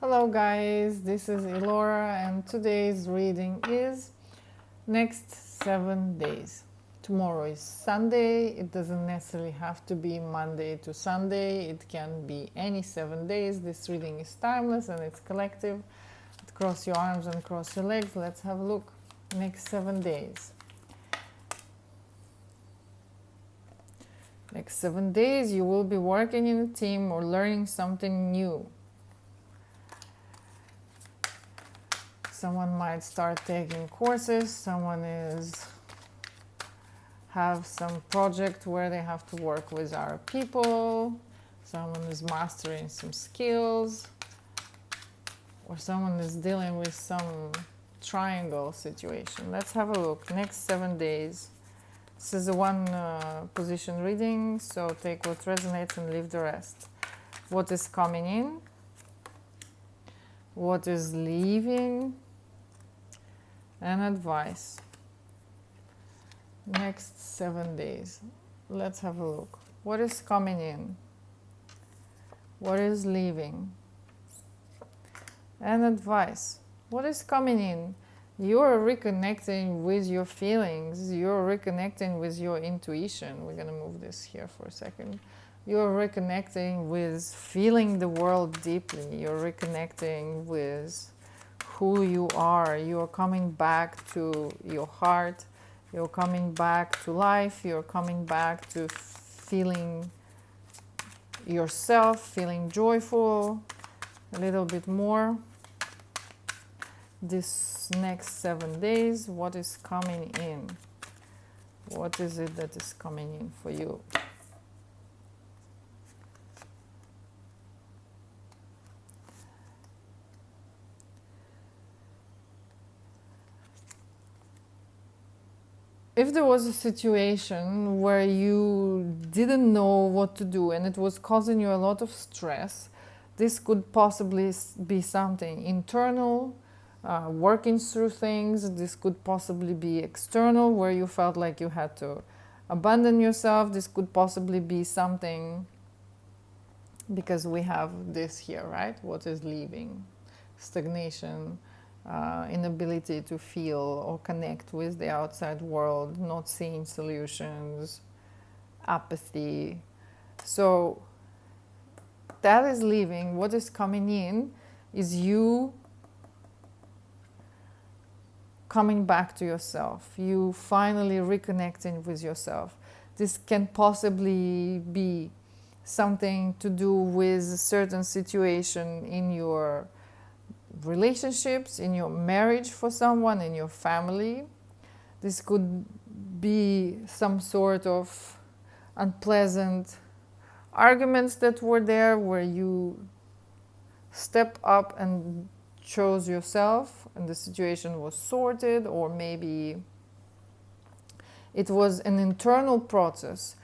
Hello guys, this is Elora and today's reading is next 7 days. Tomorrow is Sunday. It doesn't necessarily have to be Monday to Sunday. It can be any 7 days. This reading is timeless and it's collective. Cross your arms and cross your legs. Let's have a look. Next 7 days. Next 7 days you will be working in a team or learning something new. Someone might start taking courses, someone have some project where they have to work with other people, someone is mastering some skills, or someone is dealing with some triangle situation. Let's have a look. Next 7 days. This is a one position reading, so take what resonates and leave the rest. What is coming in? What is leaving? And advice. Next 7 days. Let's have a look. What is coming in? What is leaving? And advice. What is coming in? You're reconnecting with your feelings. You're reconnecting with your intuition. We're going to move this here for a second. You're reconnecting with feeling the world deeply. You're reconnecting with who you are. You're coming back to your heart. You're coming back to life. You're coming back to feeling yourself, feeling joyful a little bit more. This next 7 days, what is coming in? What is it that is coming in for you? If there was a situation where you didn't know what to do and it was causing you a lot of stress, this could possibly be something internal, working through things. This could possibly be external, where you felt like you had to abandon yourself. This could possibly be something, because we have this here, right? What is leaving? Stagnation. Inability to feel or connect with the outside world, not seeing solutions, apathy. So that is leaving. What is coming in is you coming back to yourself, you finally reconnecting with yourself. This can possibly be something to do with a certain situation in your relationships, in your marriage for someone, in your family. This could be some sort of unpleasant arguments that were there, where you step up and chose yourself and the situation was sorted, or maybe it was an internal process.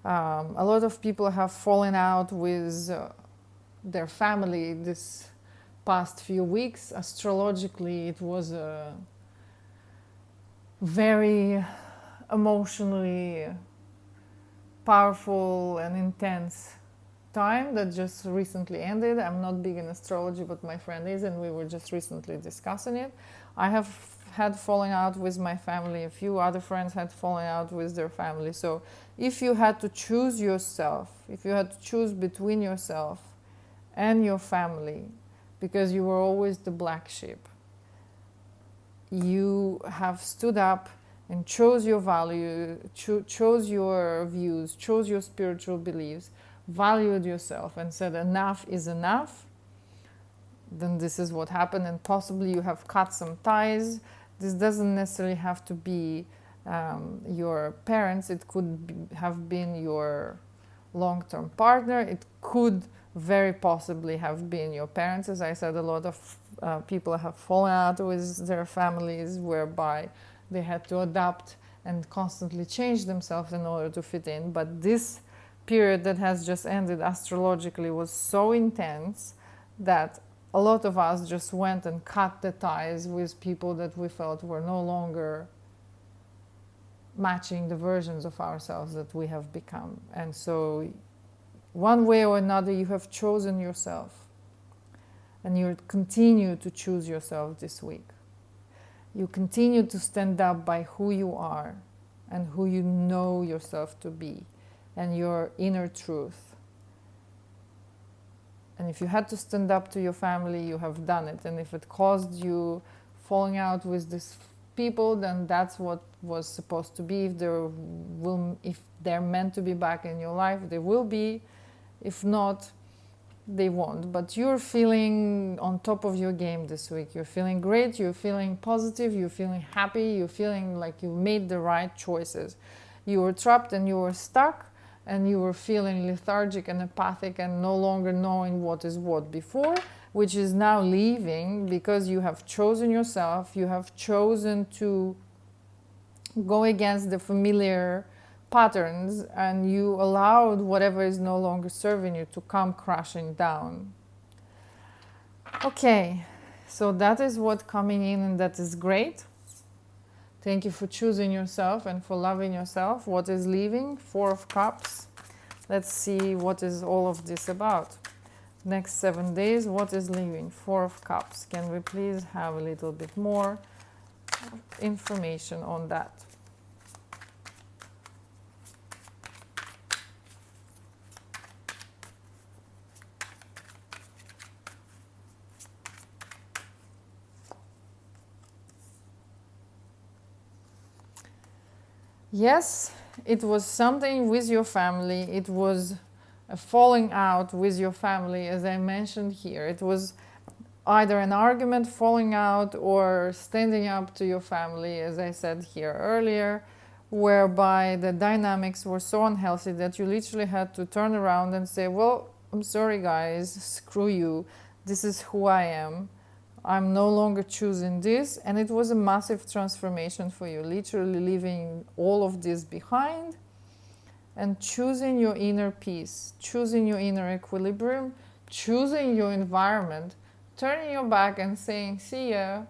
A lot of people have fallen out with their family this past few weeks. Astrologically, it was a very emotionally powerful and intense time that just recently ended. I'm not big in astrology, but my friend is, and we were just recently discussing it. I have had falling out with my family. A few other friends had fallen out with their family. So if you had to choose yourself, if you had to choose between yourself and your family, because you were always the black sheep, you have stood up and chose your value, chose your views, chose your spiritual beliefs, valued yourself and said enough is enough, then this is what happened. And possibly you have cut some ties. This doesn't necessarily have to be your parents. It could have been your long-term partner. It could very possibly have been your parents. As I said, a lot of people have fallen out with their families, whereby they had to adapt and constantly change themselves in order to fit in. But this period that has just ended astrologically was so intense that a lot of us just went and cut the ties with people that we felt were no longer matching the versions of ourselves that we have become. And so one way or another, you have chosen yourself. And you continue to choose yourself this week. You continue to stand up by who you are and who you know yourself to be and your inner truth. And if you had to stand up to your family, you have done it. And if it caused you falling out with these people, then that's what was supposed to be. If they're meant to be back in your life, they will be. If not, they won't. But you're feeling on top of your game this week. You're feeling great, you're feeling positive, you're feeling happy, you're feeling like you made the right choices. You were trapped and you were stuck, and you were feeling lethargic and apathic and no longer knowing what is what before, which is now leaving because you have chosen yourself, you have chosen to go against the familiar patterns, and you allowed whatever is no longer serving you to come crashing down. Okay, so that is what coming in, and that is great. Thank you for choosing yourself and for loving yourself. What is leaving? 4 of Cups. Let's see what is all of this about. Next 7 days, what is leaving? 4 of Cups. Can we please have a little bit more information on that? Yes, it was something with your family. It was a falling out with your family, as I mentioned here. It was either an argument, falling out, or standing up to your family, as I said here earlier, whereby the dynamics were so unhealthy that you literally had to turn around and say, well, I'm sorry guys, screw you, this is who I am. I'm no longer choosing this. And it was a massive transformation for you, literally leaving all of this behind and choosing your inner peace, choosing your inner equilibrium, choosing your environment, turning your back and saying, see ya,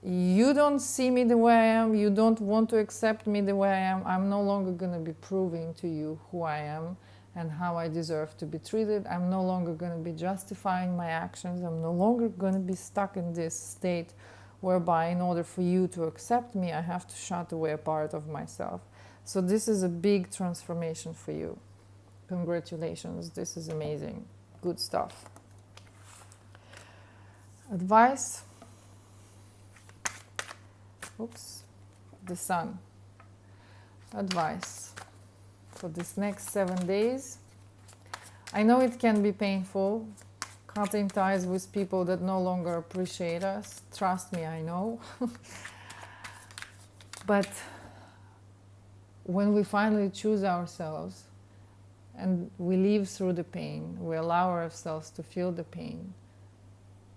you don't see me the way I am, you don't want to accept me the way I am, I'm no longer going to be proving to you who I am and how I deserve to be treated. I'm no longer going to be justifying my actions. I'm no longer going to be stuck in this state whereby in order for you to accept me, I have to shut away a part of myself. So this is a big transformation for you. Congratulations, this is amazing. Good stuff. Advice. Oops, the Sun. Advice for this next 7 days. I know it can be painful, cutting ties with people that no longer appreciate us. Trust me, I know. But when we finally choose ourselves and we live through the pain, we allow ourselves to feel the pain.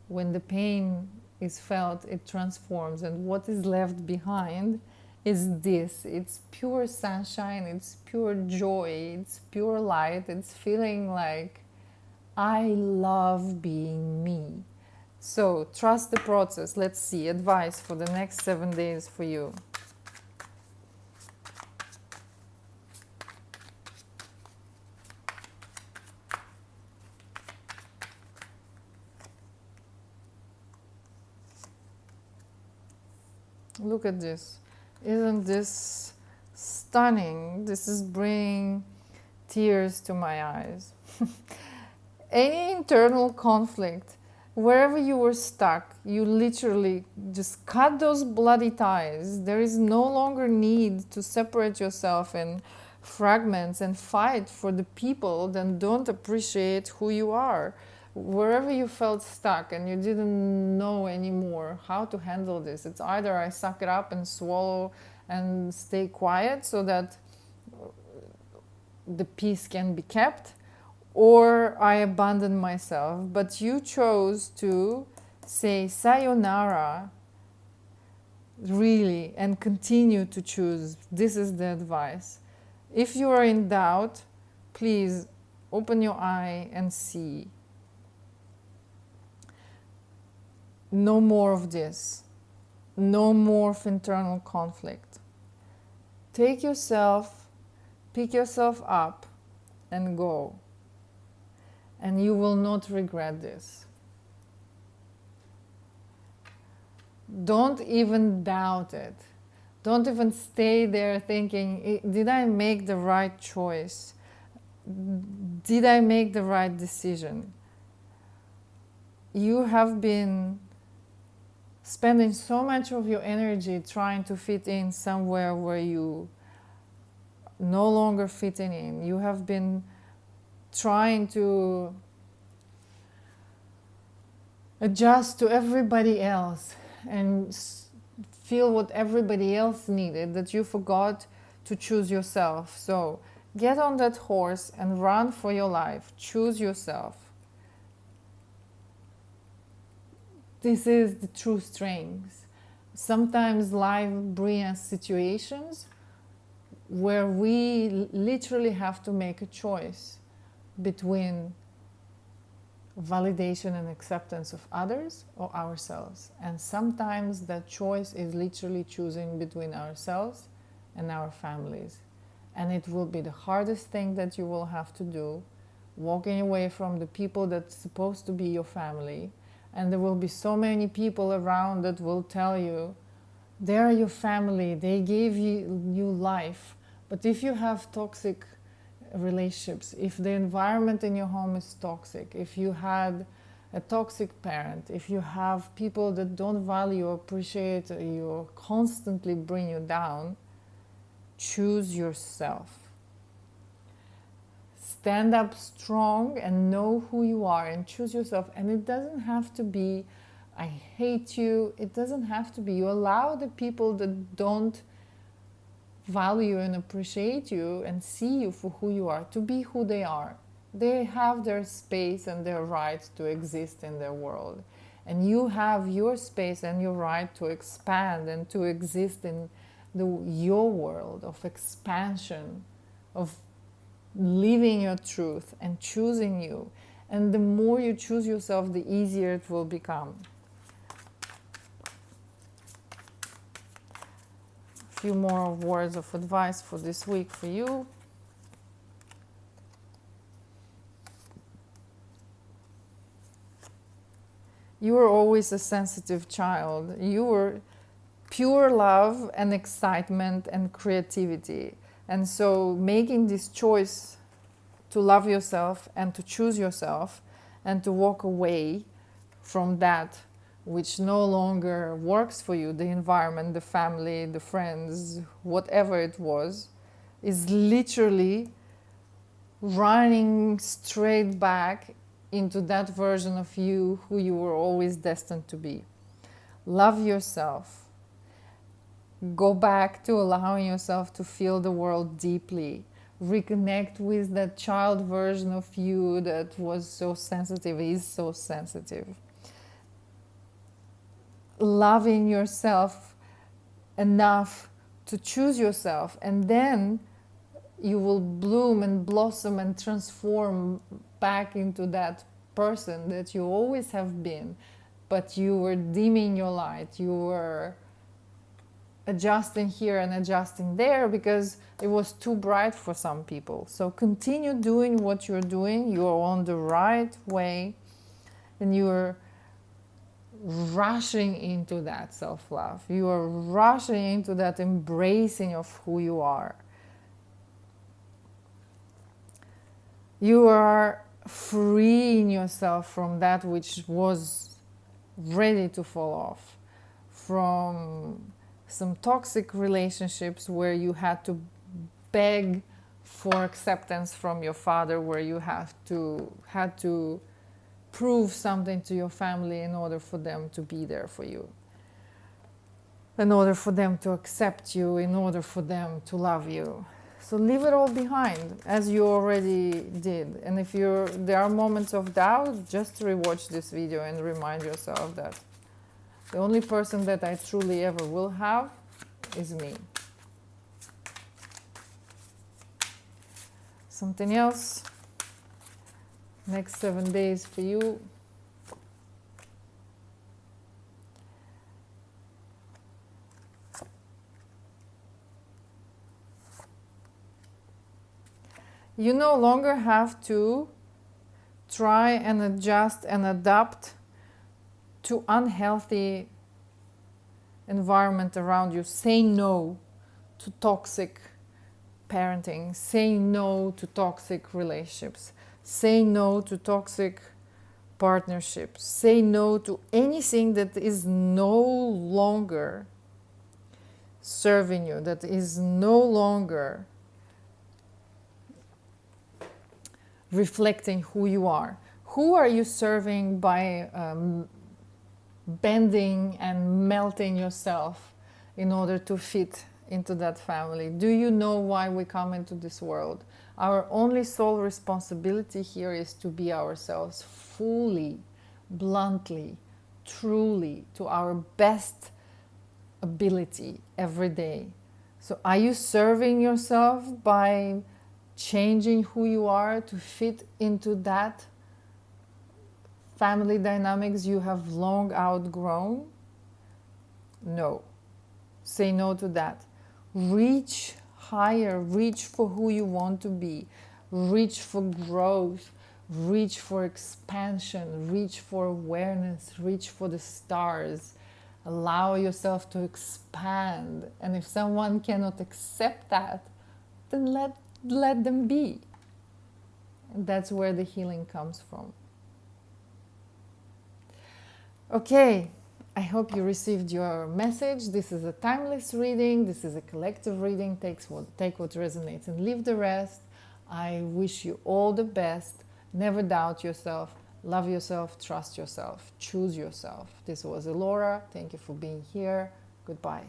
When the pain is felt, it transforms, and what is left behind is this. It's pure sunshine, it's pure joy, it's pure light, it's feeling like I love being me. So trust the process. Let's see, advice for the next 7 days for you. Look at this. Isn't this stunning? This is bringing tears to my eyes. Any internal conflict, wherever you were stuck, you literally just cut those bloody ties. There is no longer need to separate yourself in fragments and fight for the people that don't appreciate who you are. Wherever you felt stuck and you didn't know anymore how to handle this, it's either I suck it up and swallow and stay quiet so that the peace can be kept, or I abandon myself. But you chose to say sayonara, really, and continue to choose. This is the advice. If you are in doubt, please open your eye and see. No more of this. No more of internal conflict. Take yourself, pick yourself up, and go. And you will not regret this. Don't even doubt it. Don't even stay there thinking, did I make the right choice? Did I make the right decision? You have been spending so much of your energy trying to fit in somewhere where you no longer fitting in. You have been trying to adjust to everybody else and feel what everybody else needed, that you forgot to choose yourself. So get on that horse and run for your life. Choose yourself. This is the true strength. Sometimes life brings us situations where we literally have to make a choice between validation and acceptance of others or ourselves. And sometimes that choice is literally choosing between ourselves and our families. And it will be the hardest thing that you will have to do, walking away from the people that's supposed to be your family. And there will be so many people around that will tell you, they're your family, they gave you life. But if you have toxic relationships, if the environment in your home is toxic, if you had a toxic parent, if you have people that don't value or appreciate you or constantly bring you down, choose yourself. Stand up strong and know who you are and choose yourself. And it doesn't have to be, I hate you. It doesn't have to be. You allow the people that don't value and appreciate you and see you for who you are to be who they are. They have their space and their right to exist in their world. And you have your space and your right to expand and to exist in your world of expansion, of living your truth and choosing you. And the more you choose yourself, the easier it will become. A few more words of advice for this week for you. You were always a sensitive child. You were pure love and excitement and creativity. And so making this choice to love yourself and to choose yourself and to walk away from that which no longer works for you, the environment, the family, the friends, whatever it was, is literally running straight back into that version of you who you were always destined to be. Love yourself. Go back to allowing yourself to feel the world deeply. Reconnect with that child version of you that was so sensitive, is so sensitive. Loving yourself enough to choose yourself, and then you will bloom and blossom and transform back into that person that you always have been, but you were dimming your light. You were adjusting here and adjusting there because it was too bright for some people. So continue doing what you're doing. You are on the right way and you're rushing into that self-love. You are rushing into that embracing of who you are. You are freeing yourself from that which was ready to fall off, from some toxic relationships where you had to beg for acceptance from your father, where you had to prove something to your family in order for them to be there for you, in order for them to accept you, in order for them to love you. So leave it all behind, as you already did. And if there are moments of doubt, just rewatch this video and remind yourself that the only person that I truly ever will have is me. Something else. Next 7 days for you. You no longer have to try and adjust and adapt to unhealthy environment around you. Say no to toxic parenting. Say no to toxic relationships. Say no to toxic partnerships. Say no to anything that is no longer serving you, that is no longer reflecting who you are. Who are you serving by bending and melting yourself in order to fit into that family? Do you know why we come into this world? Our only sole responsibility here is to be ourselves fully, bluntly, truly, to our best ability every day. So are you serving yourself by changing who you are to fit into that family dynamics you have long outgrown? No. Say no to that. Reach higher, reach for who you want to be, reach for growth, reach for expansion, reach for awareness, reach for the stars. Allow yourself to expand. And if someone cannot accept that, then let them be. And that's where the healing comes from. Okay, I hope you received your message. This is a timeless reading. This is a collective reading. Take what resonates and leave the rest. I wish you all the best. Never doubt yourself. Love yourself. Trust yourself. Choose yourself. This was Elora. Thank you for being here. Goodbye.